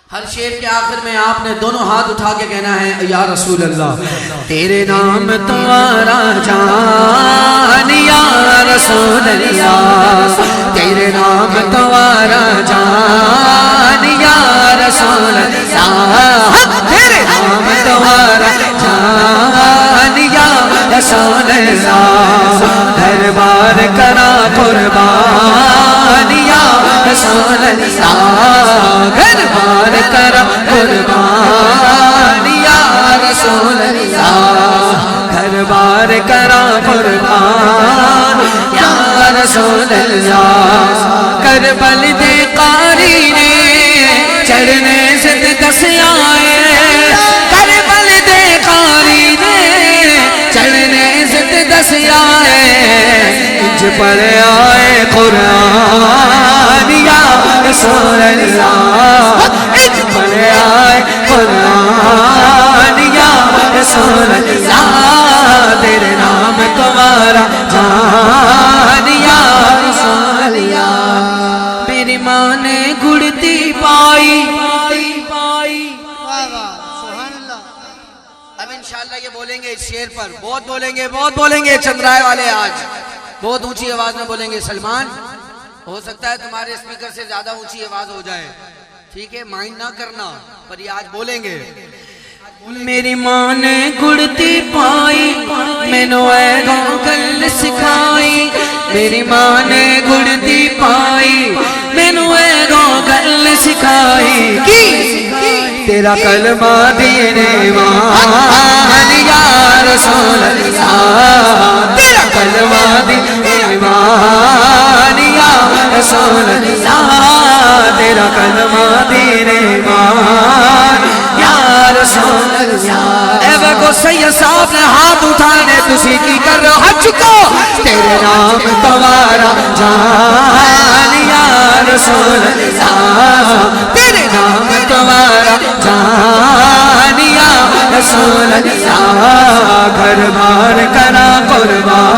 ہر شعر کے آخر میں آپ نے دونوں ہاتھ اٹھا کے کہنا ہے یا رسول اللہ تیرے نام تمہارا جان یا رسول اللہ تیرے نام تمہارا جان یا رسول اللہ تیرے نام تمہارا جان یا رسول اللہ دربار کرا قربان یا رسول اللہ دربار کرا قربان یا رسول اللہ دربار کرا قربان یا رسول اللہ کربل دے قاری نے چڑھنے سے دس آئے کربل دے قاری نے چڑھنے سے دس آئے انج پر آئے قرآن یا رسول اللہ انج پر آئے قرآن یا رسول اللہ تیرے نام تمہارا جان یا رسول اللہ میری ماں نے گڑتی پائی اب انشاءاللہ یہ بولیں گے اس شعر پر بہت بولیں گے چندرائے والے آج بہت اونچی آواز میں بولیں گے سلمان ہو سکتا ہے تمہارے اسپیکر سے زیادہ اونچی آواز ہو جائے ٹھیک ہے مائنڈ نہ کرنا پر یہ آج بولیں گے میری ماں نے گڑتی پائی میں نو اے گل سکھائی میری ماں نے گڑتی پائی میں نو اے گل سکھائی کی تیرا کلمہ دین ایمان یا رسول اللہ تیرا کلمہ دین ایمان یا رسول اللہ تیرا کلمہ دین ایمان یا رسول اللہ اے وقت سید صاحب نے ہاتھ اٹھانے تسی کی کر رہا حج کو تیرے نام تمہارا جان یا رسول اللہ تیرے نام تمہارا جان یا رسول اللہ گھر بار کرا قربان